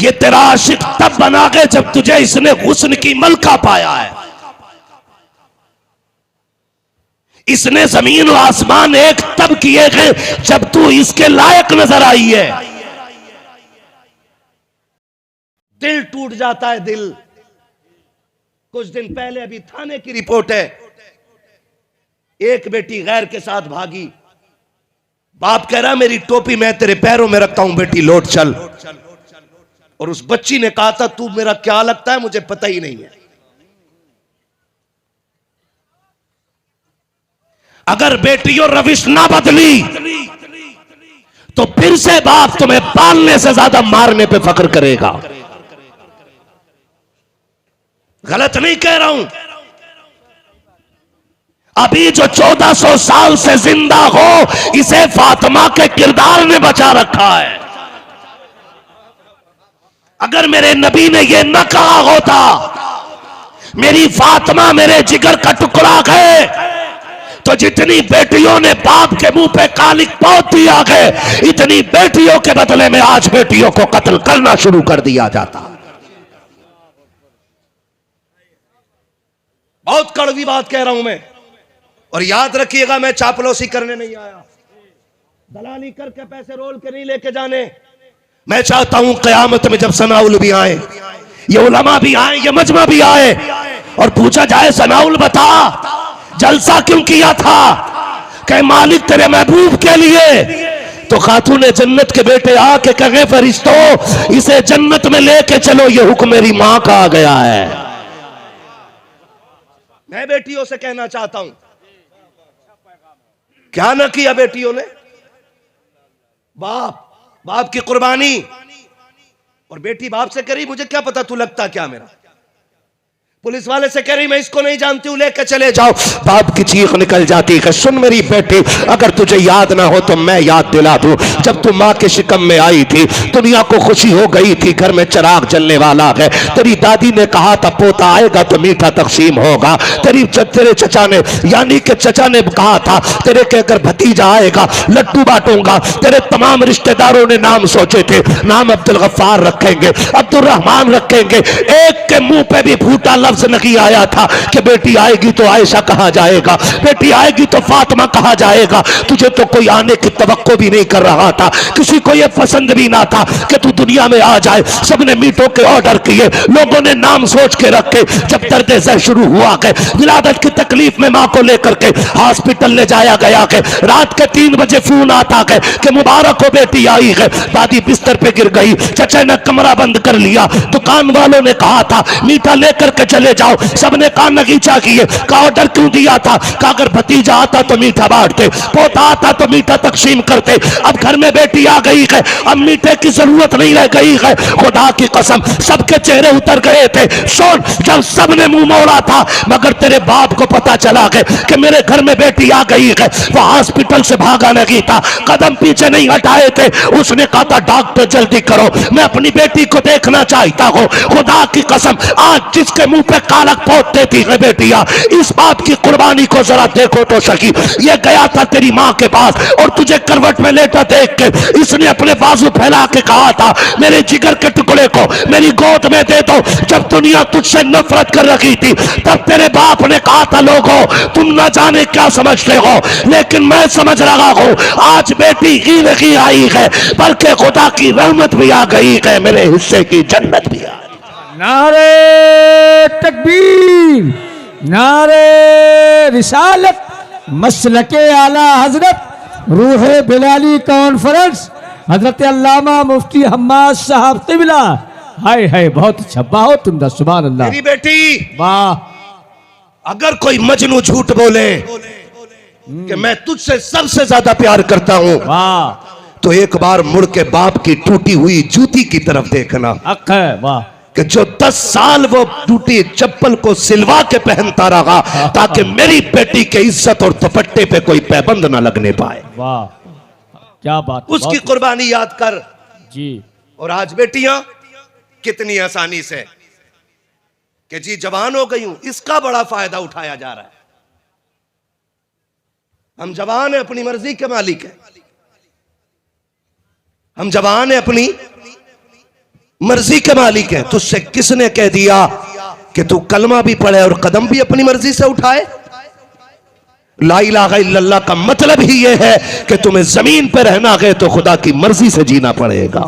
ये तेरा आशिक तब बना गए जब तुझे इसने हुस्न की मलका पाया है। इसने जमीन और आसमान एक तब किए गए जब तू इसके लायक नजर आई है। दिल टूट जाता है दिल। कुछ दिन पहले अभी थाने की रिपोर्ट है, एक बेटी गैर के साथ भागी। बाप कह रहा मेरी टोपी मैं तेरे पैरों में रखता हूं, बेटी लौट चल। और उस बच्ची ने कहा था तू मेरा क्या लगता है मुझे पता ही नहीं है। अगर बेटियों रविश ना बदली तो फिर से बाप तुम्हें पालने से ज्यादा मारने पे फख्र करेगा। गलत नहीं कह रहा हूं। अभी जो 1400 साल से जिंदा हो इसे फातिमा के किरदार ने बचा रखा है। अगर मेरे नबी ने यह न कहा होता मेरी फातिमा मेरे जिगर का टुकड़ा है, तो जितनी बेटियों ने बाप के मुंह पे कालिक पोत दिया गए, इतनी बेटियों के बदले में आज बेटियों को कत्ल करना शुरू कर दिया जाता। बहुत कड़वी बात कह रहा हूं मैं, और याद रखिएगा मैं चापलूसी करने नहीं आया, दलाली करके पैसे रोल के नहीं लेके जाने। मैं चाहता हूं कयामत में जब सनाउल भी आए, ये उलमा भी आए, ये मजमा भी आए, और पूछा जाए सनाउल बता जलसा क्यों किया था, कहे मालिक तेरे महबूब के लिए। तो खातून जन्नत के बेटे आके कहे फरिश्तों इसे जन्नत में लेके चलो, ये हुक्म मेरी मां का आ गया है। मैं बेटियों से कहना चाहता हूं क्या ना किया बेटियों ने, बाप की कुर्बानी, और बेटी बाप से कह रही मुझे क्या पता तू लगता क्या मेरा। पुलिस वाले से कह रही मैं इसको नहीं जानती हूं लेकर चले जाओ। बाप की चीख निकल जाती है सुन मेरी बेटी अगर तुझे याद ना हो तो मैं याद दिला दूं, जब तू माँ के शिकम में आई थी दुनिया को खुशी हो गई थी, घर में चिराग जलने वाला है। तेरी दादी ने कहा था पोता आएगा तो मीठा तकसीम होगा। तेरे चचा ने यानी कि चचा ने कहा था तेरे के अगर भतीजा आएगा लड्डू बांटूंगा। तेरे तमाम रिश्तेदारों ने नाम सोचे थे, नाम अब्दुल गफ्फार रखेंगे, अब्दुल रहमान रखेंगे। एक के मुंह पे भी फूटा लफ्ज नहीं आया था कि बेटी आएगी तो आयशा कहा जाएगा, बेटी आएगी तो फातिमा कहा जाएगा। तुझे तो कोई आने की तवक्को भी नहीं कर रहा था, किसी को यह पसंद भी ना था कि तू दुनिया में आ जाए। सबने मीठों के ऑर्डर किए, लोगों ने नाम सोच के रखे। जब दर्द ज़र शुरू हुआ के विलादत की तकलीफ में मां को लेकर के हॉस्पिटल ले जाया गया के रात के 3 बजे फोन आता है कि मुबारक हो बेटी आई है। दादी बिस्तर पे गिर गई, चचा ने कमरा बंद कर लिया। दुकान वालों ने कहा था मीठा लेकर के चले जाओ, सबने कान नगीचा किए। का ऑर्डर क्यों दिया था, का अगर भतीजा आता तो मीठा बांटते, पोता आता तो मीठा तकसीम करते। अब घर में बेटी आ गई है, अब मीठे की जरूरत नहीं रह गई है। खुदा की कसम सबके चेहरे उतर गए थे। सुन जब सबने मुंह मोड़ा था, मगर तेरे बाप को पता चला कि मेरे घर में बेटी आ गई है, वो हॉस्पिटल से भागा नहीं था, कदम पीछे नहीं हटाए थे। उसने कहा था डॉक्टर जल्दी करो, मैं अपनी बेटी को देखना चाहता हूं। खुदा की कसम आज जिसके मुंह पे कालक पोत देती है बेटिया, इस बाप की कुर्बानी को जरा देखो तो सही। ये गया था तेरी मां के पास और तुझे करवट में लेटा देख के इसने अपने बाजू फैला के कहा था मेरे जिगर के टुकड़े को मेरी गोद में दे दो। जब दुनिया तुझसे नफरत कर रही थी तब तेरे बाप ने कहा था लोगों तुम ना जाने क्या समझते हो, लेकिन मैं समझ रहा हूं आज बेटी ही नहीं आई है बल्कि खुदा की रहमत भी आ गई है, मेरे हिस्से की जन्नत भी आ गई। नारे तकबीर, नारे रिसालत, मसलके आला हजरत, रूह बिलाली कॉन्फ्रेंस, हजरत अल्लामा मुफ्ती हम्माद साहब तिबला। हाय हाय बहुत अच्छा, बहुत तुम सुभान अल्लाह। मेरी बेटी वाह, अगर कोई मजनू झूठ बोले कि मैं तुझसे सबसे ज्यादा प्यार करता हूं, वाह, तो एक बार मुड़ के बाप की टूटी हुई जूती की तरफ देखना। हक है, वाह, कि जो 10 साल वो टूटी चप्पल को सिलवा के पहनता रहा ताकि मेरी बेटी के इज्जत और दुपट्टे पे कोई पाबंद ना लगने पाए। वाह क्या बात, उसकी कुर्बानी याद कर जी। और आज बेटियां कितनी आसानी से कि जी जवान हो गई हूं, इसका बड़ा फायदा उठाया जा रहा है। हम जवान है, अपनी मर्जी के मालिक है, हम जवान है, अपनी मर्जी के मालिक है। तुझसे किसने कह दिया कि तू कलमा भी पढ़े और कदम भी अपनी मर्जी से उठाए? ला इलाहा इल्लल्लाह का मतलब ही यह है कि तुम्हें जमीन पर रहना है तो खुदा की मर्जी से जीना पड़ेगा।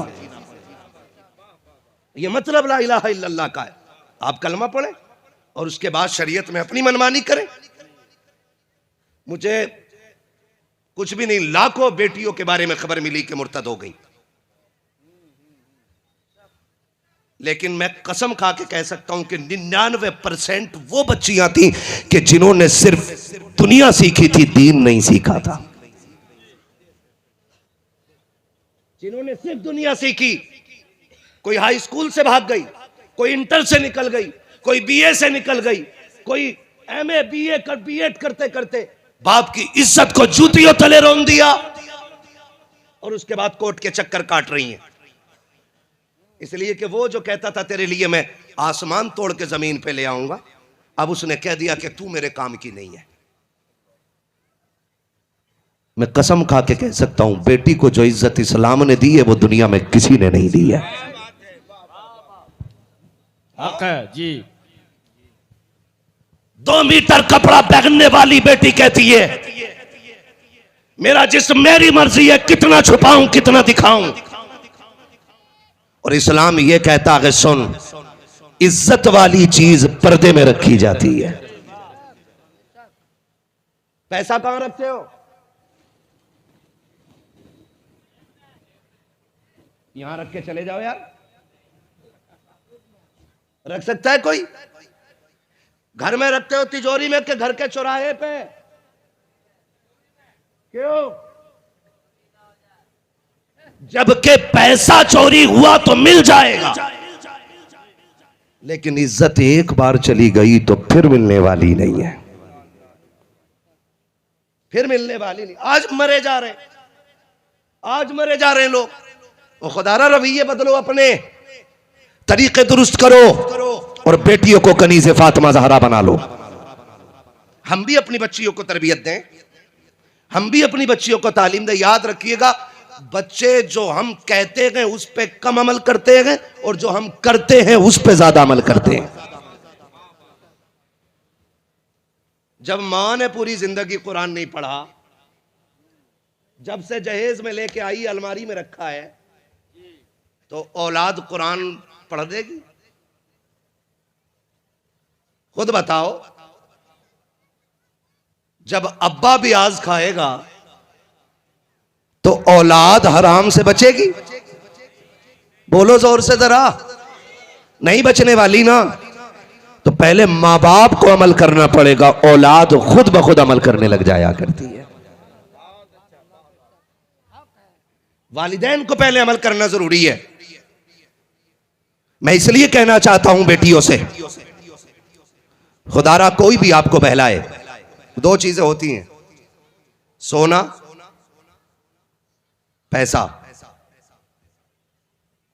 यह मतलब ला इलाहा इल्लल्लाह का है। आप कलमा पढ़े और उसके बाद शरीयत में अपनी मनमानी करें। मुझे कुछ भी नहीं, लाखों बेटियों के बारे में खबर मिली कि मुर्तद हो गई, लेकिन मैं कसम खा के कह सकता हूं कि 99% वो बच्चियां थी कि जिन्होंने सिर्फ दुनिया सीखी थी, दीन नहीं सीखा था। जिन्होंने सिर्फ दुनिया सीखी, कोई हाई स्कूल से भाग गई, कोई इंटर से निकल गई, कोई बीए से निकल गई, कोई एमए बीए कर बीएड करते करते बाप की इज्जत को जूतियों तले रोन दिया और उसके बाद कोर्ट के चक्कर काट रही हैं। इसलिए कि वो जो कहता था तेरे लिए मैं आसमान तोड़ के जमीन पे ले आऊंगा, अब उसने कह दिया कि तू मेरे काम की नहीं है। मैं कसम खा के कह सकता हूं, बेटी को जो इज्जत इस्लाम ने दी है वो दुनिया में किसी ने नहीं दी है। हक है जी। 2 मीटर कपड़ा पहनने वाली बेटी कहती है मेरा जिस्म मेरी मर्जी है, कितना छुपाऊं कितना दिखाऊं। और इस्लाम यह कहता है सुन, इज्जत वाली चीज पर्दे में रखी जाती है। पैसा कहां रखते हो? यहां रख के चले जाओ यार। रख सकता है कोई? घर में रखते हो तिजोरी में कि घर के चौराहे पे? क्यों? जबकि पैसा चोरी हुआ तो मिल जाएगा, लेकिन इज्जत एक बार चली गई तो फिर मिलने वाली नहीं है। फिर मिलने वाली नहीं। आज मरे जा रहे, आज मरे जा रहे हैं लोग। वो खुदारा रवैये बदलो, अपने तरीके दुरुस्त करो और बेटियों को कनीज़े फातिमा ज़हरा बना लो। हम भी अपनी बच्चियों को तरबियत दें, हम भी अपनी बच्चियों को तालीम दें। याद रखिएगा, बच्चे जो हम कहते हैं उस पे कम अमल करते हैं और जो हम करते हैं उस पे ज्यादा अमल करते हैं। जब मां ने पूरी जिंदगी कुरान नहीं पढ़ा, जब से जहेज में लेके आई अलमारी में रखा है, तो औलाद कुरान पढ़ देगी? खुद बताओ। जब अब्बा भी आज खाएगा तो औलाद हराम से बचेगी? बोलो जोर से जरा। नहीं बचने वाली ना। तो पहले मां बाप को अमल करना पड़ेगा, औलाद खुद ब खुद अमल करने लग जाया करती है। वालिदैन को पहले अमल करना जरूरी है। मैं इसलिए कहना चाहता हूं बेटियों से, खुदारा कोई भी आपको बहलाए, 2 चीजें होती हैं, सोना, पैसा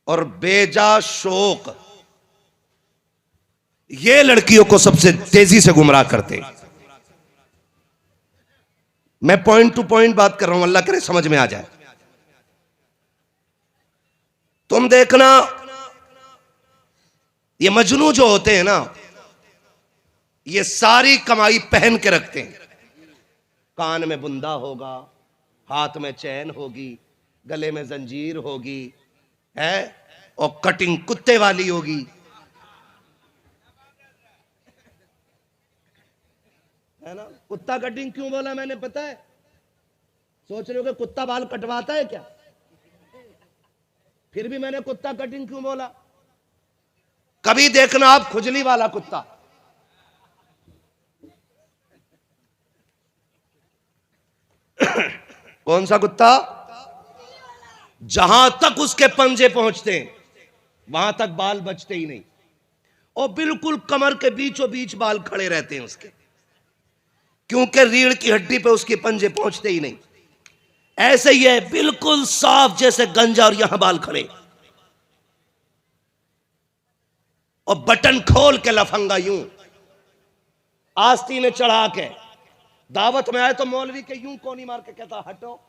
और बेजा शौक। ये लड़कियों को सबसे तेजी से गुमराह करते। मैं पॉइंट टू पॉइंट बात कर रहा हूं, अल्लाह करे समझ में आ जाए। तुम देखना, ये मजनू जो होते हैं ना, ये सारी कमाई पहन के रखते हैं। कान में बुंदा होगा, हाथ में चैन होगी, गले में जंजीर होगी, है, और कटिंग कुत्ते वाली होगी, है ना। कुत्ता कटिंग क्यों बोला मैंने पता है? सोच रहे हो कि कुत्ता बाल कटवाता है क्या? फिर भी मैंने कुत्ता कटिंग क्यों बोला? कभी देखना आप खुजली वाला कुत्ता, कौन सा कुत्ता? जहां तक उसके पंजे पहुंचते हैं वहां तक बाल बचते ही नहीं, और बिल्कुल कमर के बीचों बीच बाल खड़े रहते हैं उसके, क्योंकि रीढ़ की हड्डी पे उसके पंजे पहुंचते ही नहीं। ऐसे ही है, बिल्कुल साफ जैसे गंजा, और यहां बाल खड़े, और बटन खोल के लफंगा यूं आस्तीन में चढ़ा के दावत में आए तो मौलवी के यूं कोनी मार के कहता हटो।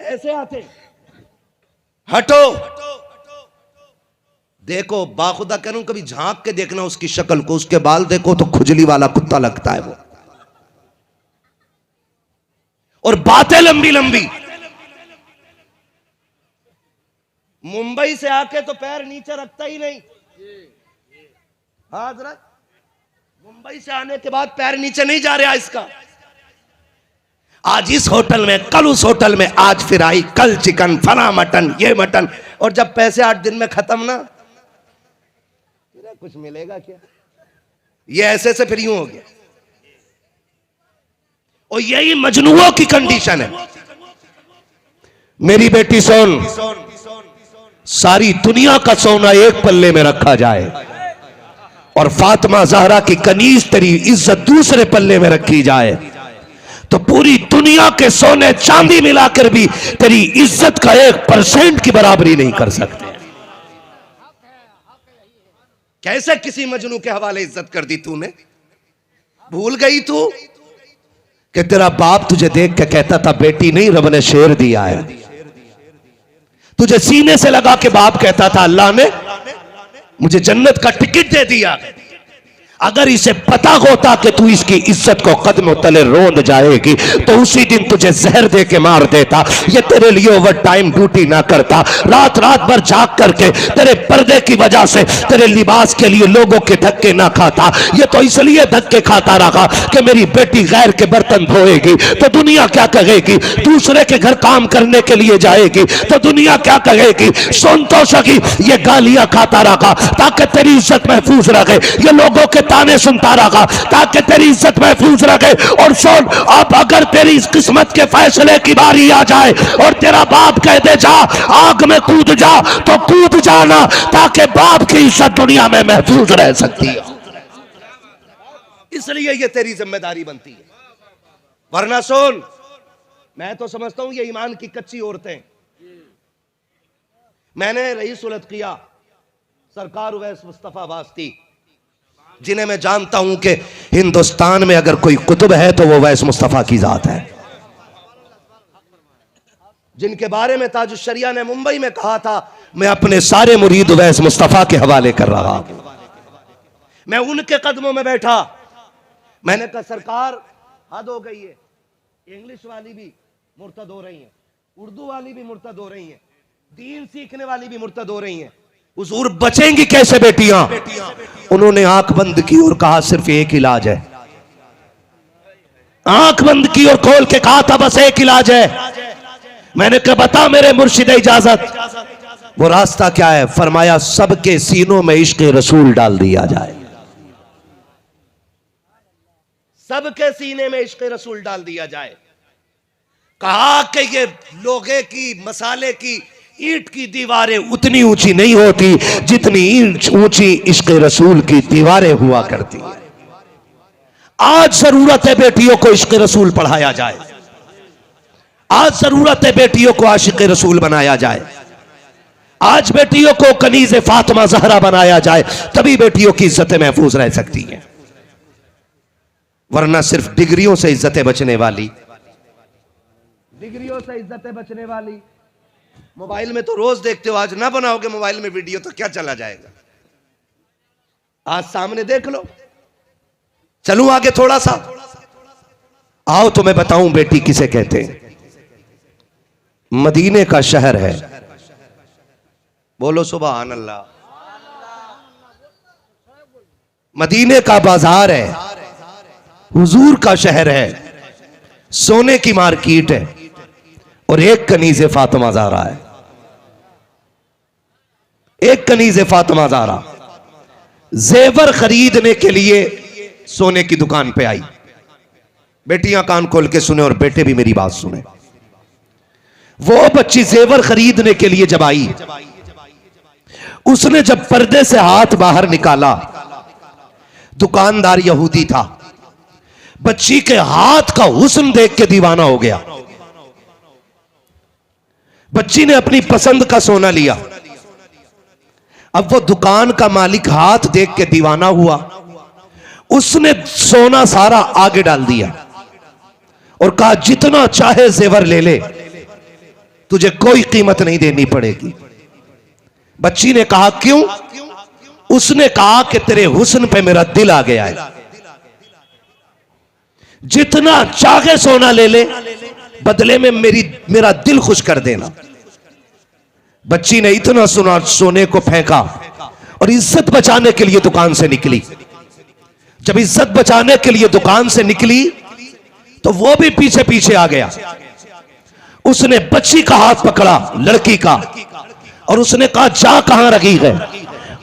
ऐसे आते, हटो। देखो बाखुदा कह रहा हूं, कभी झांक के देखना उसकी शक्ल को, उसके बाल देखो तो खुजली वाला कुत्ता लगता है वो, और बातें लंबी लंबी। मुंबई से आके तो पैर नीचे रखता ही नहीं। हाँ हजरत, मुंबई से आने के बाद पैर नीचे नहीं जा रहा इसका। आज इस होटल में, कल उस होटल में, आज फिर आई, कल चिकन, फला मटन, ये मटन, और जब पैसे 8 दिन में खत्म ना, कुछ मिलेगा क्या? ये ऐसे से फिर यूं हो गया। और यही मजनूओं की कंडीशन है। मेरी बेटी सोन, सारी दुनिया का सोना एक पल्ले में रखा जाए और फातिमा ज़हरा की कनीज तेरी इज्जत दूसरे पल्ले में रखी जाए, तो पूरी दुनिया के सोने चांदी मिलाकर भी तेरी इज्जत का 1% की बराबरी नहीं कर सकते। कैसे किसी मजनू के हवाले इज्जत कर दी तूने? भूल गई तू कि तेरा बाप तुझे देख के कहता था बेटी नहीं रब ने शेर दिया है। तुझे सीने से लगा के बाप कहता था अल्लाह ने मुझे जन्नत का टिकट दे दिया। अगर इसे पता होता कि तू इसकी इज्जत को कदमों तले रोंद जाएगी तो उसी दिन तुझे जहर दे के मार देता। ये तेरे लिए ओवर टाइम ड्यूटी ना करता, रात रात भर जाग करके तेरे पर्दे की वजह से तेरे लिबास के लिए लोगों के धक्के ना खाता। ये तो इसलिए धक्के खाता रहा कि मेरी बेटी गैर के बर्तन धोएगी तो दुनिया क्या कहेगी, दूसरे के घर काम करने के लिए जाएगी तो दुनिया क्या कहेगी। सुन तो सकी, ये गालियां खाता रहा ताकि तेरी इज्जत महफूज रहे, ये लोगों के ताने सुनता रहा ताकि तेरी इज्जत महफूज रखे। और सुन, अब अगर तेरी इस किस्मत के फैसले की बारी आ जाए और तेरा बाप कह दे जा आग में कूद जा, तो कूद जाना ताकि बाप की इज्जत दुनिया में महफूज रह सकती है। इसलिए ये तेरी जिम्मेदारी बनती है। वरना सुन, मैं तो समझता हूं ये ईमान की कच्ची औरतें। मैंने रईस उल अत्किया सरकार उवैस मुस्तफा वास्ती, जिन्हें मैं जानता हूं कि हिंदुस्तान में अगर कोई कुतुब है तो वो उवैस मुस्तफा की जात है, जिनके बारे में ताजुश शरिया ने मुंबई में कहा था मैं अपने सारे मुरीद उवैस मुस्तफा के हवाले कर रहा हूं। मैं उनके कदमों में बैठा, मैंने कहा सरकार हद हो गई है, इंग्लिश वाली भी मुर्तद हो रही है, उर्दू वाली भी मुर्तद हो रही है, दीन सीखने वाली भी मुर्तद हो रही है, हुजूर बचेंगी कैसे बेटियां? उन्होंने आंख बंद की और कहा सिर्फ एक इलाज है। आंख बंद की और खोल के कहा था बस एक इलाज है। मैंने कहा बता मेरे मुर्शिद इजाजत, वो रास्ता क्या है? फरमाया सबके सीनों में इश्क रसूल डाल दिया जाए। सबके सीने में इश्क रसूल डाल दिया जाए। कहा कि ये लोहे की, मसाले की, ईंट की दीवारें उतनी ऊंची नहीं होती जितनी ऊंची इश्क रसूल की दीवारें हुआ करती है। आज जरूरत है बेटियों को इश्क रसूल पढ़ाया जाए, आज जरूरत है बेटियों को आशिक रसूल बनाया जाए, आज बेटियों को कनीज़े फातिमा ज़हरा बनाया जाए, तभी बेटियों की इज्जतें महफूज रह सकती हैं। वरना सिर्फ डिग्रियों से इज्जतें बचने वाली, डिग्रियों से इज्जतें बचने वाली, मोबाइल में तो रोज देखते हो, आज ना बनाओगे मोबाइल में वीडियो तो क्या चला जाएगा? आज सामने देख लो। चलूं आगे थोड़ा सा, आओ तो मैं बताऊं बेटी किसे कहते हैं। मदीने का शहर है, बोलो सुभान अल्लाह। मदीने का बाजार है, हुजूर का शहर है, सोने की मार्केट है और एक कनीज़े फातिमा ज़हरा है। एक कनीज़े फातिमा ज़हरा जेवर खरीदने के लिए सोने की दुकान पे आई। बेटियां कान खोल के सुने और बेटे भी मेरी बात सुने। वो बच्ची जेवर खरीदने के लिए जब आई, उसने जब पर्दे से हाथ बाहर निकाला, दुकानदार यहूदी था। बच्ची के हाथ का हुस्न देख के दीवाना हो गया। बच्ची ने अपनी पसंद का सोना लिया। अब वो दुकान का मालिक हाथ देख के दीवाना हुआ, उसने सोना सारा आगे डाल दिया और कहा जितना चाहे जेवर ले ले। तुझे कोई कीमत नहीं देनी पड़ेगी। बच्ची ने कहा क्यों? उसने कहा कि तेरे हुस्न पे मेरा दिल आ गया है, जितना चाहे सोना ले ले, बदले में मेरा दिल खुश कर देना। बच्ची ने इतना सुना, सोने को फेंका और इज्जत बचाने के लिए दुकान से निकली। जब इज्जत बचाने के लिए दुकान से निकली तो वो भी पीछे पीछे आ गया। उसने बच्ची का हाथ पकड़ा, लड़की का, और उसने कहा जा कहां रखी है?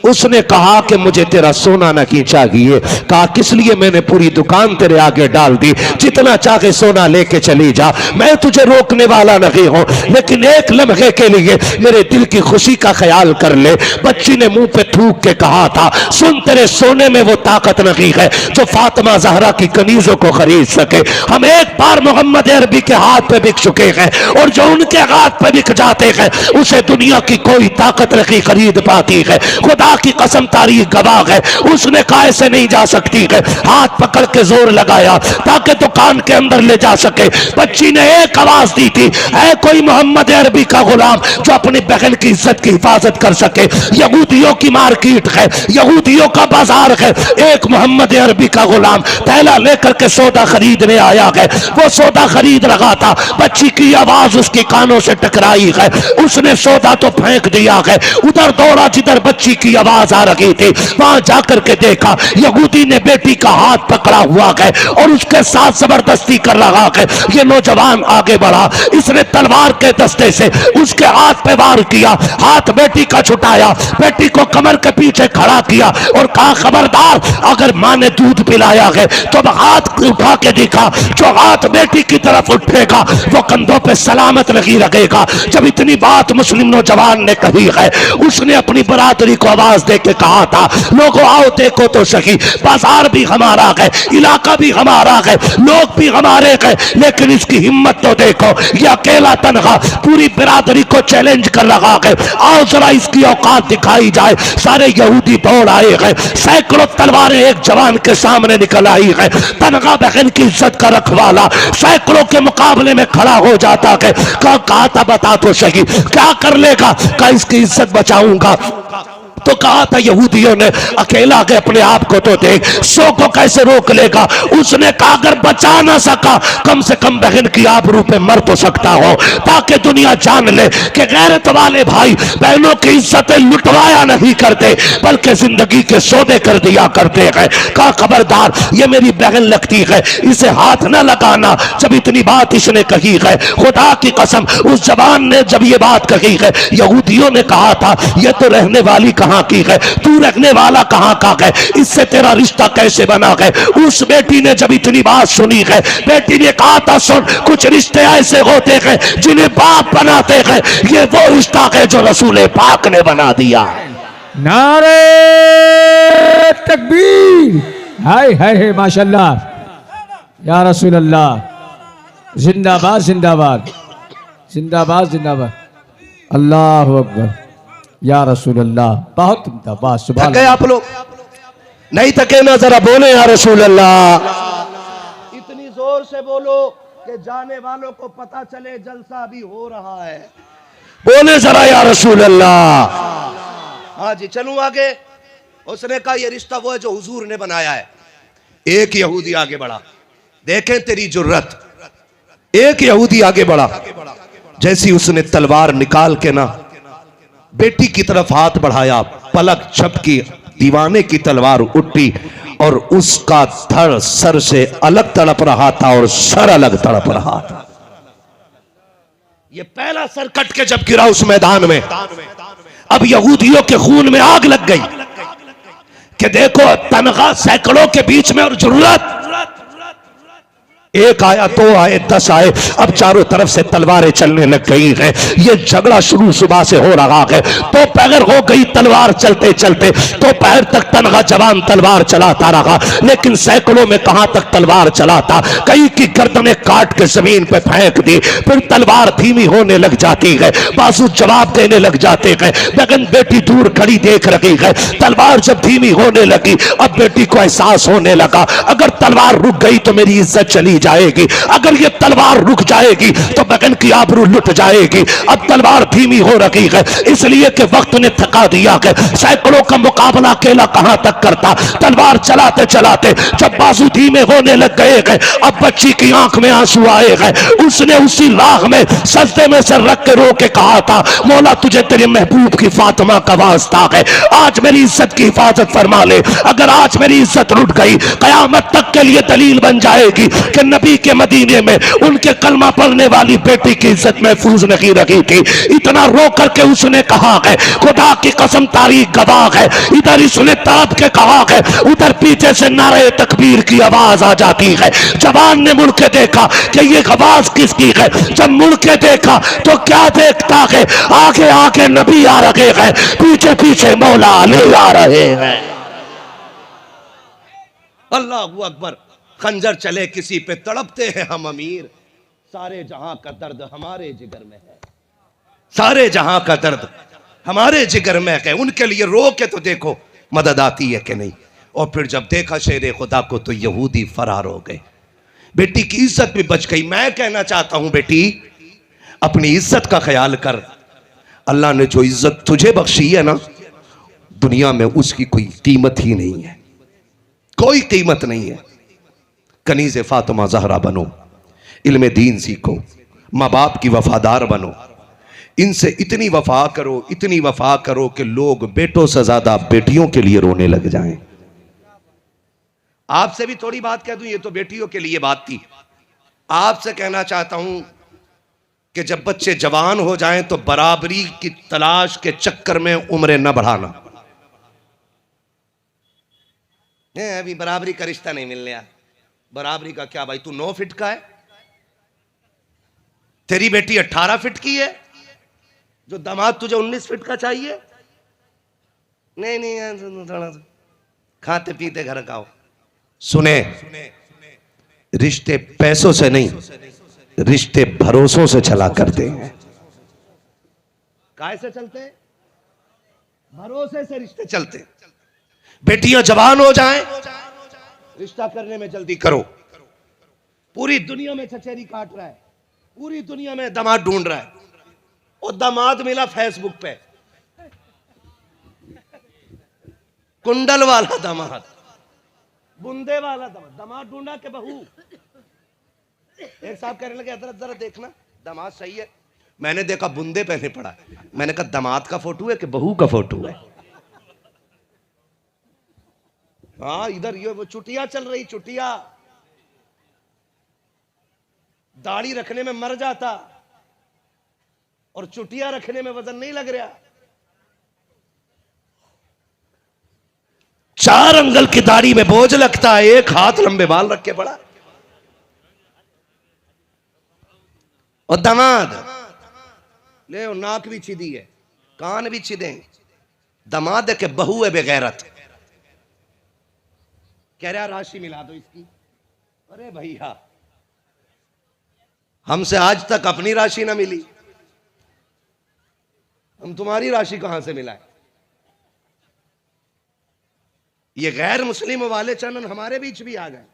उसने कहा कि मुझे तेरा सोना नहीं चाहिए। कहा किस लिए? मैंने पूरी दुकान तेरे आगे डाल दी, जितना चाहे सोना लेके चली जा, मैं तुझे रोकने वाला नहीं हूं, लेकिन एक लम्हे के लिए मेरे दिल की खुशी का ख्याल कर ले। बच्ची ने मुंह पे थूक के कहा था, सुन, तेरे सोने में वो ताकत नहीं है जो फातिमा ज़हरा की कनीजों को खरीद सके। हम एक बार मोहम्मद अरबी के हाथ पे बिक चुके हैं, और जो उनके हाथ पे बिक जाते हैं उसे दुनिया की कोई ताकत नहीं खरीद पाती है। खुदा की कसम, तारीख गवाह है, उसने कहा ऐसे नहीं जा सकती है। हाथ पकड़ के जोर लगाया ताकि दुकान के अंदर ले जा सके। बच्ची ने एक आवाज दी थी, है कोई मोहम्मद अरबी का गुलाम जो अपनी बहन की इज्जत की हिफाजत कर सके? यहूदियों की मार्केट है, यहूदियों का बाजार है, एक मोहम्मद अरबी का गुलाम थैला लेकर के सौदा खरीदने आया है। वो सौदा खरीद रहा था, बच्ची की आवाज उसके कानों से टकराई है, उसने सौदा तो फेंक दिया है, उधर दौड़ा जिधर बच्ची की आवाज आ रही थी। वहां जाकर के देखा यहूदी ने बेटी का हाथ पकड़ा हुआ है और उसके साथ जबरदस्ती कर रहा है। ये नौजवान आगे बढ़ा, इसने तलवार के दस्ते से उसके हाथ पे वार किया, हाथ बेटी का छुटाया, बेटी को कमर के पीछे खड़ा किया और कहा खबरदार, अगर मां ने दूध पिलाया है तो हाथ उठा के दिखा, जो हाथ बेटी की तरफ उठेगा वो कंधों पे सलामत नहीं लगेगा। जब इतनी बात मुस्लिम नौजवान ने कही है, उसने अपनी बरादरी को आवाज दे के कहा था, लोगों आओ देखो तो सही, बाजार भी हमारा है, इलाका भी हमारा है, लोग भी हमारे हैं, लेकिन इसकी हिम्मत तो देखो, ये अकेला तनहा पूरी बिरादरी को चैलेंज कर रहा है। आओ जरा इसकी औकात दिखाई जाए। सारे यहूदी दौड़ आए हैं, सैकड़ों तलवारें एक जवान के सामने निकल आई है। तनहा बहन की इज्जत का रखवाला सैकड़ों के मुकाबले में खड़ा हो जाता है। कहा था बता तो सही क्या कर लेगा? कहा इसकी इज्जत बचाऊंगा। तो कहा था यहूदियों ने, अकेला के अपने आप को तो देख, 100 को कैसे रोक लेगा? उसने कहा अगर बचा ना सका, कम से कम बहन की आबरू पे मर तो सकता हो, ताकि दुनिया जान ले कि गैरत वाले भाई बहनों की इज्जतें लुटवाया नहीं करते, बल्कि जिंदगी के सौदे कर दिया करते हैं। कहा खबरदार, ये मेरी बहन लगती है, इसे हाथ न लगाना। जब इतनी बात इसने कही है, खुदा की कसम, उस जवान ने जब ये बात कही है, यहूदियों ने कहा था ये तो रहने वाली कहां की है, तू रखने वाला कहां का है, इससे तेरा रिश्ता कैसे बना है? उस बेटी ने जब इतनी बात सुनी है, बेटी ने कहा था सुन, कुछ रिश्ते ऐसे होते हैं जिन्हें बाप बनाते हैं, ये वो रिश्ता है जो रसूल पाक ने बना दिया। नारे तकबीर, हाय हाय माशाल्लाह, या रसूल अल्लाह, जिंदाबाद जिंदाबाद जिंदाबाद जिंदाबाद, अल्लाह अकबर, या रसूल अल्लाह, बहुत जिंदाबाद। सुभान थके आप लोग? नहीं थके ना? जरा बोले या रसूल अल्लाह। इतनी जोर से बोलो कि जाने वालों को पता चले जलसा भी हो रहा है। बोले जरा या रसूल अल्लाह। हाँ जी, चलूं आगे। उसने कहा ये रिश्ता वो है जो हुजूर ने बनाया है। एक यहूदी आगे बढ़ा, देखें तेरी जुर्रत। एक यहूदी आगे बढ़ा, जैसी उसने तलवार निकाल के ना बेटी की तरफ हाथ बढ़ाया, पलक झपकी, दीवाने की तलवार उठी और उसका धड़ सर से अलग तड़प रहा था और सर अलग तड़प रहा था। ये पहला सर कट के जब गिरा उस मैदान में, अब यहूदियों के खून में आग लग गई कि देखो तनख्वाह सैकड़ों के बीच में और जरूरत, एक आया, 2 आए, 10 आए, अब चारों तरफ से तलवारें चलने लग गई हैं। ये झगड़ा शुरू सुबह से हो रहा है। तो पैर हो गई तलवार चलते चलते, तो पैर तक तनहा जवान तलवार चलाता रहा, लेकिन सैकड़ों में कहां तक तलवार चलाता। कई की गर्दनें काट के जमीन पे फेंक दी, फिर तलवार धीमी होने लग जाती है, बाजू जवाब देने लग जाते हैं। बहन बेटी दूर खड़ी देख रही है, तलवार जब धीमी होने लगी, अब बेटी को एहसास होने लगा अगर तलवार रुक गई तो मेरी इज्जत चली जाएगी। अगर ये तलवार रुक जाएगी तो बगन की आबरू लुट जाएगी। अब तलवार धीमी हो रही है इसलिए कि वक्त ने थका दिया है। सैकड़ों का मुकाबला अकेला कहां तक करता। तलवार चलाते चलाते जब बाजू धीमे होने लग गए हैं, अब बच्ची की आंख में आंसू आए हैं। उसने उसी राह में सजदे में से रख के रो के कहा था, मौला तुझे तेरे महबूब की फातिमा का वास्ता है, आज मेरी इज्जत की हिफाजत फरमा ले। अगर आज मेरी इज्जत रुट गई कयामत तक के लिए दलील बन जाएगी कि नबी के मदीने में उनके कलमा पढ़ने वाली बेटी की इज्जत महफूज नहीं रखी थी। इतना रो करके उसने कहा है, खुदा की कसम तारीख गवाह है, इधर इसने तड़प के कहा है, उधर पीछे से नारे तकबीर की आवाज आ जाती है। जवान ने मुड़ के देखा कि ये आवाज किसकी है। जब मुड़ के देखा तो क्या देखता है, आगे आगे नबी आ रहे हैं, पीछे पीछे मौला अली आ रहे हैं। अल्लाहू अकबर। खंजर चले किसी पे तड़पते हैं हम अमीर, सारे जहां का दर्द हमारे जिगर में है, सारे जहां का दर्द हमारे जिगर में है। उनके लिए रो के तो देखो मदद आती है कि नहीं। और फिर जब देखा शेर खुदा को तो यहूदी फरार हो गए। बेटी की इज्जत भी बच गई। मैं कहना चाहता हूं बेटी, अपनी इज्जत का ख्याल कर। अल्लाह ने जो इज्जत तुझे बख्शी है ना, दुनिया में उसकी कोई कीमत ही नहीं है, कोई कीमत नहीं है। कनीज़े फातिमा ज़हरा बनो, इल्मे दीन सीखो, माँ बाप की वफादार बनो, इनसे इतनी वफा करो, इतनी वफा करो कि लोग बेटों से ज्यादा बेटियों के लिए रोने लग जाएं। आपसे भी थोड़ी बात कह दूं, ये तो बेटियों के लिए बात थी। आपसे कहना चाहता हूं कि जब बच्चे जवान हो जाएं तो बराबरी की तलाश के चक्कर में उम्रें न बढ़ाना। अभी बराबरी का रिश्ता नहीं मिल रहा। बराबरी का क्या भाई, तू 9 फीट का है, तेरी बेटी 18 फीट की है, जो दामाद तुझे 19 फीट का चाहिए। नहीं थोड़ा खाते पीते घर का हो। सुने, रिश्ते पैसों से नहीं, रिश्ते भरोसों से चला करते हैं। कैसे चलते हैं? भरोसे से रिश्ते चलते हैं। बेटियां जवान हो जाएं, रिश्ता करने में जल्दी करो। पूरी दुनिया में चचेरी काट रहा है, पूरी दुनिया में दामाद ढूंढ रहा है, और दामाद मिला फेसबुक पे, कुंडल वाला दामाद, बुंदे वाला दामाद। दामाद ढूंढा के बहू। एक साहब कहने लगे अदर जरा देखना दामाद सही है। मैंने देखा बुंदे पहने पड़ा। मैंने कहा दामाद का फोटो है कि बहू का फोटो है? हाँ, इधर ये वो चुटिया चल रही, चुटिया दाढ़ी रखने में मर जाता और चुटिया रखने में वजन नहीं लग रहा। 4 अंगल की दाढ़ी में बोझ लगता है, एक हाथ लंबे बाल रख के पड़ा। और दामाद ले नाक भी छिदी है, कान भी छिदे। दामाद है कि बहू है बेगैरत। कह रहा राशि मिला दो इसकी। अरे भैया, हमसे आज तक अपनी राशि ना मिली, हम तुम्हारी राशि कहां से मिलाएं? ये गैर मुस्लिम वाले चैनल हमारे बीच भी आ गए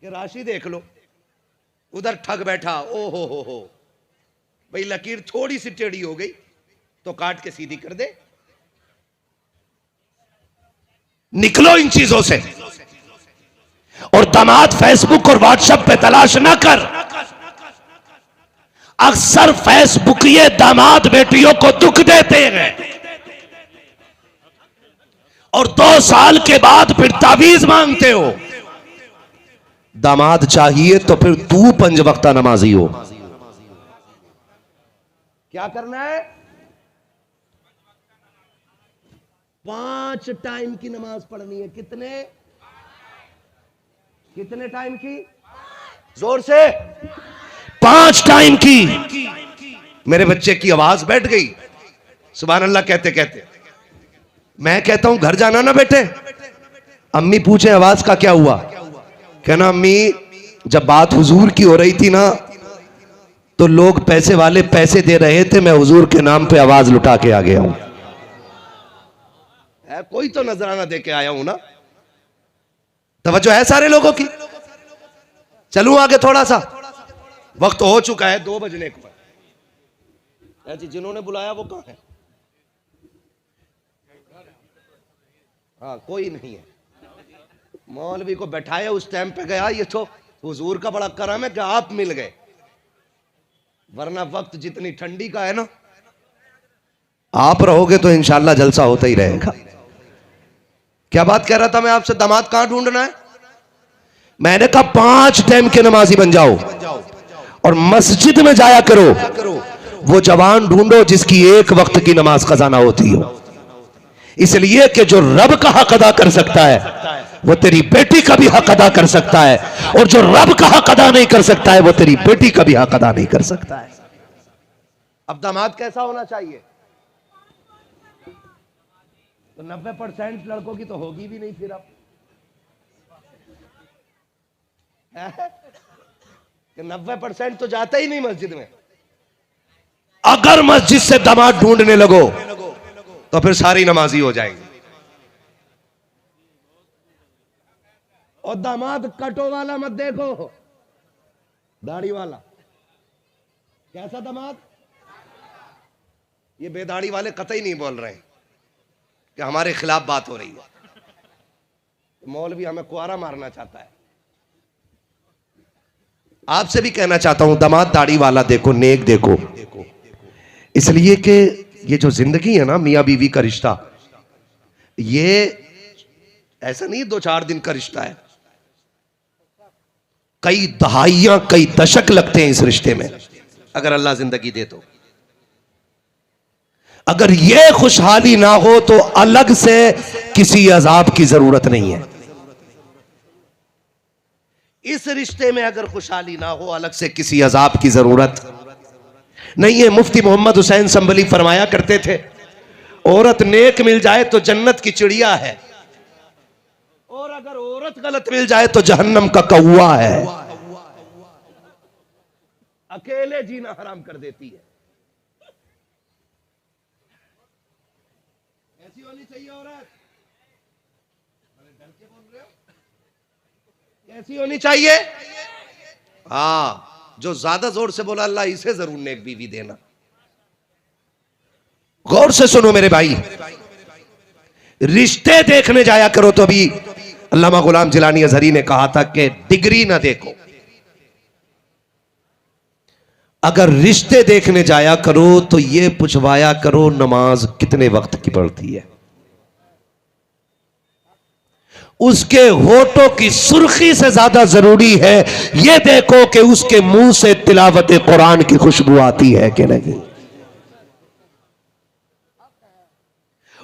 कि राशि देख लो। उधर ठग बैठा, ओ हो भाई, लकीर थोड़ी सी टेढ़ी हो गई तो काट के सीधी कर दे। निकलो इन चीजों से। और दामाद फेसबुक और व्हाट्सएप पे तलाश ना कर। अक्सर फेसबुक ये दामाद बेटियों को दुख देते हैं और 2 साल के बाद फिर तावीज मांगते हो। दामाद चाहिए तो फिर तू 5 वक्ता नमाजी हो। क्या करना है? 5 टाइम की नमाज पढ़नी है। कितने टाइम की? जोर से 5 टाइम की। मेरे बच्चे की आवाज बैठ गई सुभान अल्लाह कहते कहते। मैं कहता हूं घर जाना ना बेटे, अम्मी पूछे आवाज का क्या हुआ, कहना अम्मी जब बात हुजूर की हो रही थी ना तो लोग पैसे वाले पैसे दे रहे थे, मैं हुजूर के नाम पे आवाज लुटा के आ गया हूं। कोई तो नजराना दे के आया हूं ना। तवज्जो है सारे लोगों की? चलूं आगे थोड़ा सा, वक्त हो चुका है 2 बजने को। जी जिन्होंने बुलाया वो कहाँ है? हाँ कोई नहीं है। मौलवी को बैठाया उस टाइम पे गया, ये तो हुजूर का बड़ा करम है कि आप मिल गए, वरना वक्त जितनी ठंडी का है ना, आप रहोगे तो इंशाल्लाह जलसा होता ही रहेगा। क्या बात कह रहा था मैं आपसे, दामाद कहां ढूंढना है? मैंने कहा 5 टाइम के नमाजी बन जाओ और मस्जिद में जाया करो। वो जवान ढूंढो जिसकी एक वक्त की नमाज कज़ा ना होती हो, इसलिए कि जो रब का हक अदा कर सकता है वो तेरी बेटी का भी हक अदा कर सकता है, और जो रब का हक अदा नहीं कर सकता है वो तेरी बेटी का भी हक अदा नहीं कर सकता है। अब दामाद कैसा होना चाहिए? तो 90% लड़कों की तो होगी भी नहीं फिर अब कि 90% तो जाता ही नहीं मस्जिद में। अगर मस्जिद से दामाद ढूंढने लगो तो फिर सारी नमाजी हो जाएंगे। और दामाद कटो वाला मत देखो, दाढ़ी वाला। कैसा दामाद? ये बेदाढ़ी वाले कतई नहीं बोल रहे हैं कि हमारे खिलाफ बात हो रही है। मौलवी हमें कुआरा मारना चाहता है। आपसे भी कहना चाहता हूं, दामाद दाढ़ी वाला देखो, नेक देखो, इसलिए कि ये जो जिंदगी है ना मियां बीवी का रिश्ता, ये ऐसा नहीं 2-4 दिन का रिश्ता है, कई दहाइयां कई दशक लगते हैं इस रिश्ते में, अगर अल्लाह जिंदगी दे तो। अगर ये खुशहाली ना हो तो अलग से किसी अजाब की जरूरत नहीं है। इस रिश्ते में अगर खुशहाली ना हो, अलग से किसी अजाब की जरूरत नहीं है। मुफ्ती मोहम्मद हुसैन संभली फरमाया करते थे, औरत नेक मिल जाए तो जन्नत की चिड़िया है, और अगर औरत गलत मिल जाए तो जहन्नम का कौवा है, अकेले जीना हराम कर देती है। ऐसी होनी चाहिए औरत? डर के बोल रहे हो? ऐसी होनी चाहिए। हाँ, जो ज्यादा जोर से बोला अल्लाह इसे जरूर नेक बीवी देना। गौर से सुनो मेरे भाई, रिश्ते देखने जाया करो तो अभी अल्लामा गुलाम जिलानी अजहरी ने कहा था कि डिग्री ना देखो, अगर रिश्ते देखने जाया करो तो ये पूछवाया करो नमाज कितने वक्त की पढ़ती है, उसके होठों की सुर्खी से ज्यादा जरूरी है ये देखो कि उसके मुंह से तिलावत कुरान की खुशबू आती है कि नहीं,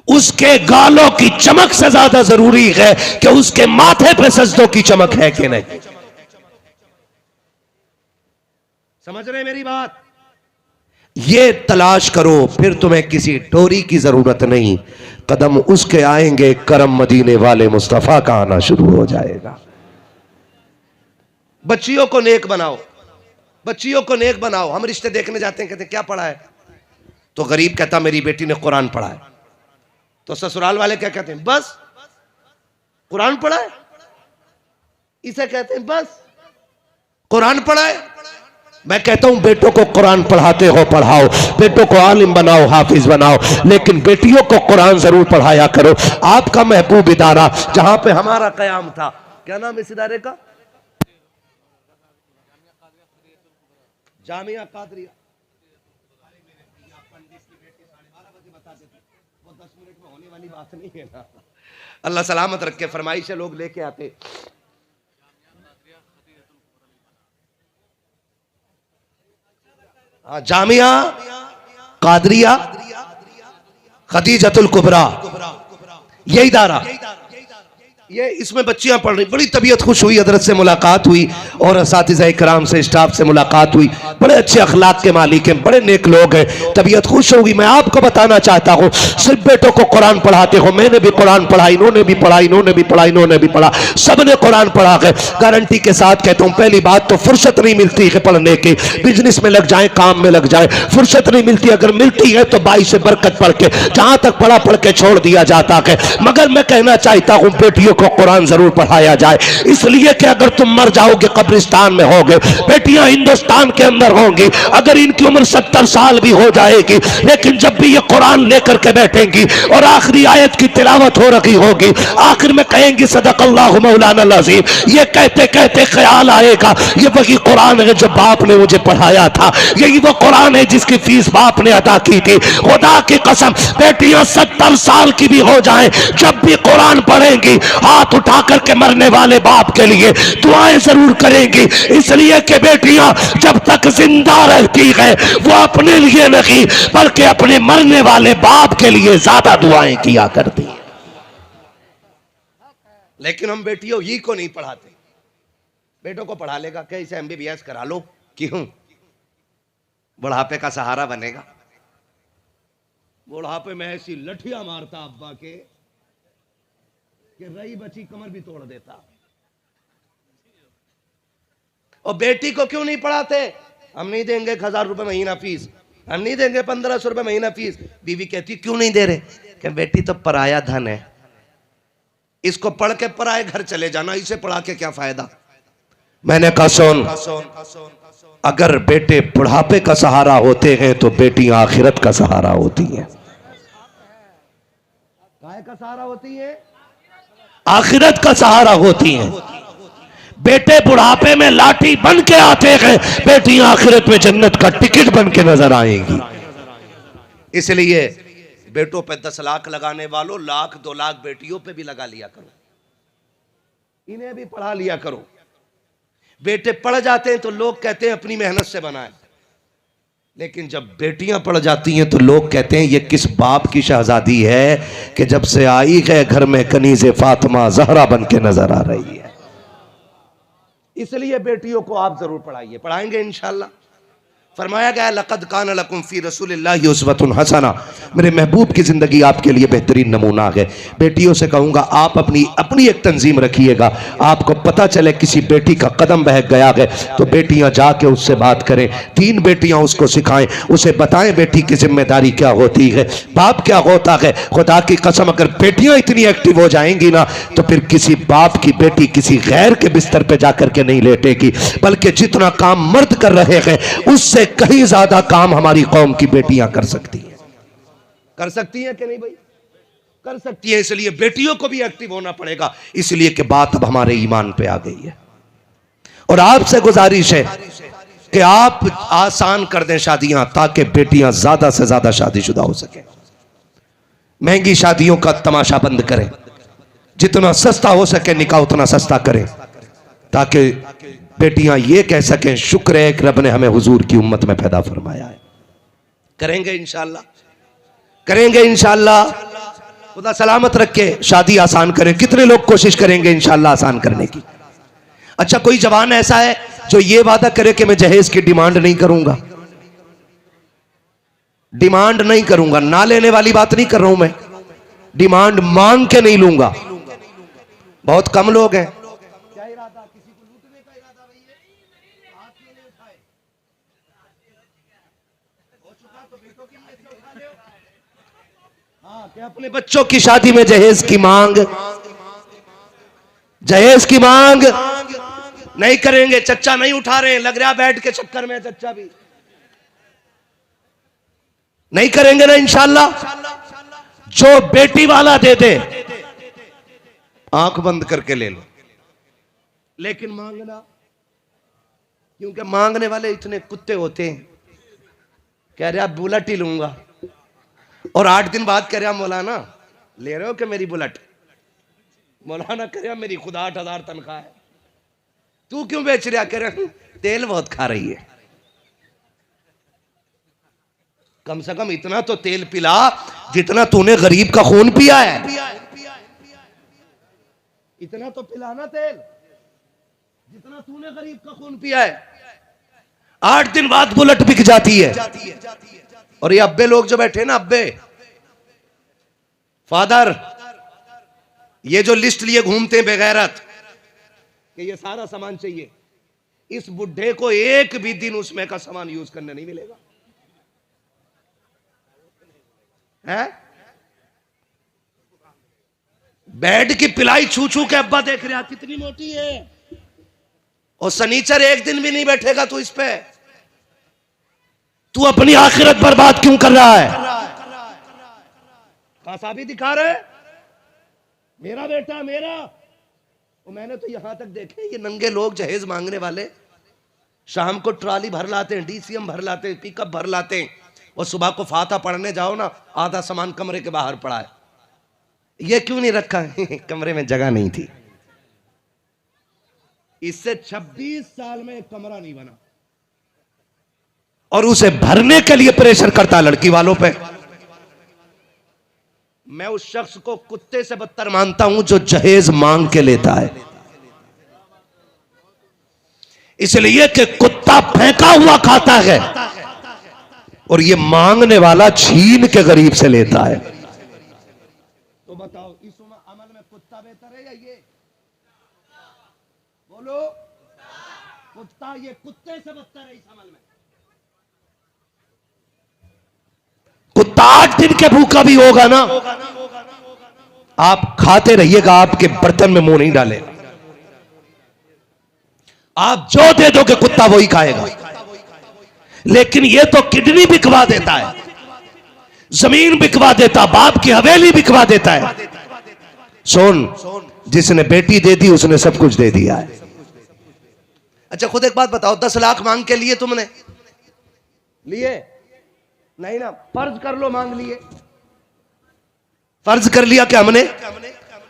उसके गालों की चमक से ज्यादा जरूरी है कि उसके माथे पे सजदों की चमक है कि नहीं। समझ रहे मेरी बात? ये तलाश करो, फिर तुम्हें किसी टोरी की जरूरत नहीं, कदम उसके आएंगे करम मदीने वाले मुस्तफा का आना शुरू हो जाएगा। बच्चियों को नेक बनाओ, बच्चियों को नेक बनाओ। हम रिश्ते देखने जाते हैं, कहते क्या पढ़ा है, तो गरीब कहता मेरी बेटी ने कुरान पढ़ा है, तो ससुराल वाले क्या कहते हैं, बस कुरान पढ़ा है। इसे कहते हैं बस कुरान पढ़ा है। मैं कहता हूं बेटों को कुरान पढ़ाते हो पढ़ाओ, बेटों को आलिम बनाओ, हाफिज बनाओ, लेकिन बेटियों को कुरान जरूर पढ़ाया करो। आपका महबूब इदारा जहां पे हमारा कयाम था, क्या नाम इस इदारे का? जामिया कादरिया। वो 10 मिनट में होने वाली बात नहीं है ना। अल्लाह सलामत रख के, फरमाइश लोग लेके आते। जामिया कादरिया खदीजतुल कुबरा, ये इदारा, ये इसमें बच्चियां पढ़ रही। बड़ी तबीयत खुश हुई, हजरत से मुलाकात हुई और असातिज़ा इकराम से, स्टाफ से मुलाकात हुई। बड़े अच्छे अखलाक के मालिक हैं, बड़े नेक लोग हैं, तबीयत खुश होगी। मैं आपको बताना चाहता हूँ, सिर्फ बेटों को कुरान पढ़ाते हो, मैंने भी कुरान पढ़ा, इन्होंने भी पढ़ा, इन्होंने भी पढ़ा, इन्होंने भी पढ़ा, सबने कुरान पढ़ा है। गारंटी के साथ कहता हूँ, पहली बात तो फुर्सत नहीं मिलती है पढ़ने की, बिजनेस में लग जाए, काम में लग जाए, फुर्सत नहीं मिलती। अगर मिलती है तो बाई से बरकत पढ़ के, जहां तक पढ़ा पढ़ के छोड़ दिया जाता है। मगर मैं कहना चाहता हूँ बेटियों को कुरान जरूर पढ़ाया जाए, इसलिए कि अगर तुम मर जाओगे कब्रिस्तान में होगे, बेटियां हिंदुस्तान के अंदर होंगी, अगर इनकी उम्र 70 साल भी हो जाएगी, लेकिन जब भी ये कुरान लेकर के बैठेंगी और आखिरी आयत की तिलावत हो रही होगी, आखिर में कहेंगी सदक़ल्लाहु मौलाना अज़ीम। ये कहते कहते ख्याल आएगा ये वही कुरान है जो बाप ने मुझे पढ़ाया था, यही वो कुरान है जिसकी फीस बाप ने अदा की थी। खुदा की कसम, बेटियां 70 साल की भी हो जाएं, जब भी कुरान पढ़ेंगी हाथ उठा करके मरने वाले बाप के लिए दुआएं जरूर करेंगी, इसलिए कि बेटियां जब तक जिंदा रहती है वो अपने लिए नहीं बल्कि अपने मरने वाले बाप के लिए ज्यादा दुआएं किया करती हैं। लेकिन हम बेटियों ही को नहीं पढ़ाते। बेटों को पढ़ा लेगा क्या, इसे MBBS करा लो, क्यों? बुढ़ापे का सहारा बनेगा। बुढ़ापे में ऐसी लठियां मारता अब्बा के कि रही बची कमर भी तोड़ देता। और बेटी को क्यों नहीं पढ़ाते? हम नहीं देंगे 1000 रुपए महीना फीस, हम नहीं देंगे 1500 रुपए महीना फीस। बीवी कहती क्यों नहीं दे रहे? कि बेटी तो पराया धन है, इसको पढ़ के पराए घर चले जाना, इसे पढ़ा के क्या फायदा। मैंने कहा सुन, अगर बेटे बुढ़ापे का सहारा होते हैं तो बेटियां आखिरत का सहारा होती हैं। काय का सहारा होती है? आखिरत का सहारा होती हैं। बेटे बुढ़ापे में लाठी बन के आते हैं, बेटियां आखिरत में जन्नत का टिकट बन के नजर आएंगी। इसलिए बेटों पे 10 लाख लगाने वालों, 1 2 लाख बेटियों पे भी लगा लिया करो, इन्हें भी पढ़ा लिया करो। बेटे पढ़ जाते हैं तो लोग कहते हैं अपनी मेहनत से बनाए, लेकिन जब बेटियां पढ़ जाती हैं तो लोग कहते हैं ये किस बाप की शहजादी है कि जब से आई है घर में कनीज़े फातिमा ज़हरा बन के नजर आ रही है। इसलिए बेटियों को आप जरूर पढ़ाइए, पढ़ाएंगे इंशाअल्लाह। फरमाया गया लक़द कान लकुम फ़ी रसूलिल्लाहि उस्वतुन हसना, मेरे महबूब की ज़िंदगी आपके लिए बेहतरीन नमूना है। बेटियों से कहूँगा आप अपनी एक तंजीम रखिएगा। आपको पता चले किसी बेटी का कदम बहक गया है तो बेटियां जाके उससे बात करें, 3 बेटियां उसको सिखाएं, उसे बताएं बेटी की जिम्मेदारी क्या होती है, बाप क्या होता है। खुदा की कसम अगर बेटियां इतनी एक्टिव हो जाएंगी ना तो फिर किसी बाप की बेटी किसी गैर के बिस्तर पे जाकर के नहीं लेटेगी, बल्कि जितना काम मर्द कर रहे हैं उससे कहीं ज्यादा काम हमारी कौम की बेटियां कर सकती हैं। कर सकती हैं कि नहीं भाई? कर सकती है। इसलिए बेटियों को भी एक्टिव होना पड़ेगा, इसलिए कि बात अब हमारे ईमान पे आ गई है। और आपसे गुजारिश है कि आप आसान कर दें शादियां, ताकि बेटियां ज्यादा से ज्यादा शादीशुदा हो सके। महंगी शादियों का तमाशा बंद करें, जितना सस्ता हो सके निकाह उतना सस्ता करें, ताकि बेटियां ये कह सकें शुक्र है कि रब ने हमें हुजूर की उम्मत में पैदा फरमाया है। करेंगे इंशाअल्लाह, करेंगे इंशाअल्लाह। खुदा सलामत रखे, शादी आसान करें। कितने लोग कोशिश करेंगे इंशाअल्लाह आसान करने की? अच्छा, कोई जवान ऐसा है जो ये वादा करे कि मैं जहेज की डिमांड नहीं करूंगा, डिमांड नहीं करूंगा, ना लेने वाली बात नहीं कर रहा हूं मैं, डिमांड मांग के नहीं लूंगा। बहुत कम लोग हैं। कि अपने बच्चों की शादी में जहेज की मांग नहीं करेंगे। चच्चा नहीं उठा रहे, लग रहा बैठ के चक्कर में चच्चा भी नहीं करेंगे ना इंशाअल्लाह। जो बेटी वाला दे दे आंख बंद करके ले लो, लेकिन मांगना, क्योंकि मांगने वाले इतने कुत्ते होते हैं। कह रहा बुलेट ही लूंगा और 8 दिन बाद कह रहा मौलाना ले रहे हो कि मेरी बुलेट? मौलाना कह रहा मेरी खुदा 8,000 तनख्वाह है, तू क्यों बेच रहा? कह रहा तेल बहुत खा रही है। कम से कम इतना तो तेल पिला जितना तूने गरीब का खून पिया है, इतना तो पिलाना तेल जितना तूने गरीब का खून पिया है। 8 दिन बाद बुलेट बिक जाती है। और ये अब्बे लोग जो बैठे ना, अब्बे फादर, ये जो लिस्ट लिए घूमते हैं बेगैरत कि ये सारा सामान चाहिए, इस बुढ़े को एक भी दिन उसमें का सामान यूज करने नहीं मिलेगा है। बेड की पिलाई छू छू के अब्बा देख रहा कितनी मोटी है, और सनीचर एक दिन भी नहीं बैठेगा तू इस पे। तू अपनी आखिरत बर्बाद क्यों कर रहा है? कासाबी दिखा रहे मेरा बेटा मेरा। और मैंने तो यहां तक देखे ये नंगे लोग जहेज मांगने वाले शाम को ट्राली भर लाते हैं, डीसीएम भर लाते हैं, पिकअप भर लाते हैं, और सुबह को फाता पढ़ने जाओ ना आधा सामान कमरे के बाहर पड़ा है। ये क्यों नहीं रखा है? कमरे में जगह नहीं थी। इससे 26 साल में एक कमरा नहीं बना, और उसे भरने के लिए प्रेशर करता लड़की वालों पे। मैं उस शख्स को कुत्ते से बदतर मानता हूं जो जहेज मांग के लेता है, इसलिए कि कुत्ता फेंका हुआ खाता है और ये मांगने वाला छीन के गरीब से लेता है। तो बताओ इस अमल में कुत्ता बेहतर है या ये? बोलो, कुत्ता ये कुत्ते से बदतर है इस अमल में। कुत्ता 8 दिन के भूखा भी होगा ना, आप खाते रहिएगा, आपके बर्तन में मुंह नहीं डाले। आप जो दे दोगे कुत्ता वही खाएगा। लेकिन ये तो किडनी बिकवा देता है, जमीन बिकवा देता, बाप की हवेली बिकवा देता है। सुन, जिसने बेटी दे दी उसने सब कुछ दे दिया है। अच्छा खुद एक बात बताओ, 10 लाख मांग के लिए तुमने लिए? नहीं ना, फर्ज कर लो मांग लिए। फर्ज कर लिया क्या हमने?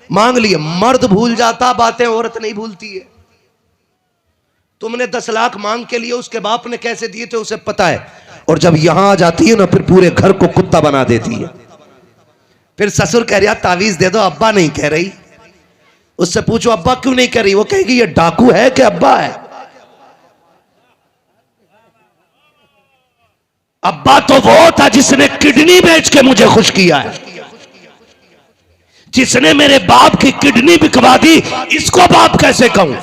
मांग लिए। मर्द भूल जाता बातें, औरत नहीं भूलती है। तुमने 10 लाख मांग के लिए, उसके बाप ने कैसे दिए थे उसे पता है, और जब यहां आ जाती है ना फिर पूरे घर को कुत्ता बना देती है। फिर ससुर कह रहा तावीज दे दो, अब्बा नहीं कह रही। उससे पूछो अब्बा क्यों नहीं कह रही, वो कहेगी ये डाकू है कि अब्बा है? अब्बा तो वो था जिसने किडनी बेच के मुझे खुश किया है, जिसने मेरे बाप की किडनी बिकवा दी, इसको बाप कैसे कहूं?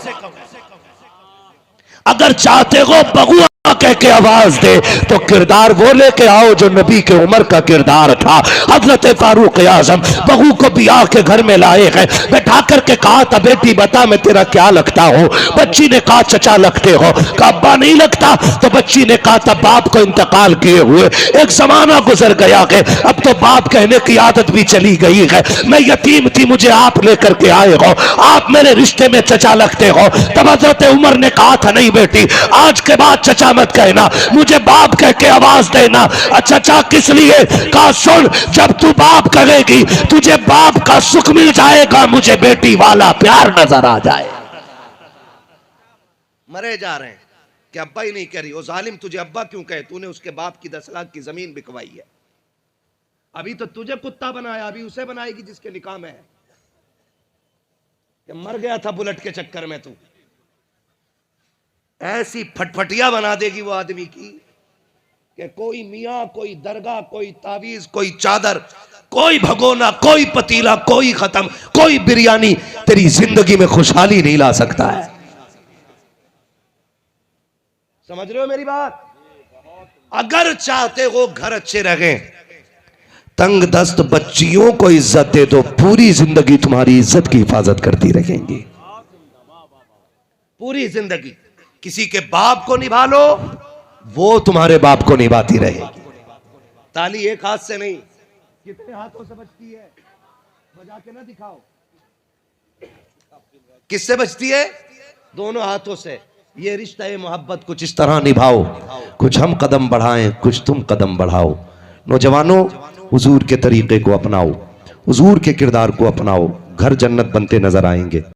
अगर चाहते हो बगुआ कह के आवाज दे तो किरदार वो लेके आओ जो नबी के उमर का किरदार था। हजरत फारूक आजम बहू को बियाह के घर में लाए हैं, बैठा करके कहा था बेटी बता मैं तेरा क्या लगता हूं? बच्ची ने कहा चचा लगते हो। कहा अब्बा नहीं लगता? तो बच्ची ने कहा था बाप को इंतकाल किए हुए एक जमाना गुजर गया है, अब तो बाप कहने की आदत भी चली गई है। मैं यतीम थी, मुझे आप लेकर के आए हो, आप मेरे रिश्ते में चचा लगते हो। तब हजरत उमर ने कहा था नहीं बेटी, आज के बाद चचा मत कहना, मुझे बाप कह के आवाज देना। चचा किस लिए? कहा सुन, जब तू बाप कहेगी तुझे बाप का सुख मिल जाएगा, मुझे बेटी वाला प्यार नजर आ जाए। मरे जा रहे हैं कि अब्बा ही नहीं कह रही। ओ जालिम, तुझे अब्बा क्यों कहे? तूने उसके बाप की 10 लाख की जमीन बिकवाई है। अभी तो तुझे कुत्ता बनाया, अभी उसे बनाएगी जिसके निकाह में है। मर गया था बुलेट के चक्कर में। तू ऐसी फटफटिया बना देगी वो आदमी की कि कोई मियां, कोई दरगाह, कोई तावीज, कोई चादर, कोई भगोना, कोई पतीला, कोई खत्म, कोई बिरयानी तेरी जिंदगी में खुशहाली नहीं ला सकता है। समझ रहे हो मेरी बात? अगर चाहते हो घर अच्छे रहे, तंग दस्त बच्चियों को इज्जत दे दो, पूरी जिंदगी तुम्हारी इज्जत की हिफाजत करती रहेंगी। पूरी जिंदगी किसी के बाप को निभा लो, वो तुम्हारे बाप को निभाती रहेगी। ताली एक हाथ से नहीं, कितने हाथों से बजती है? बजा के ना दिखाओ। किससे बजती है? दोनों हाथों से। ये रिश्ता मोहब्बत कुछ इस तरह निभाओ, कुछ हम कदम बढ़ाएं, कुछ तुम कदम बढ़ाओ। नौजवानों, हुजूर के तरीके को अपनाओ, हुजूर के किरदार को अपनाओ, घर जन्नत बनते नजर आएंगे।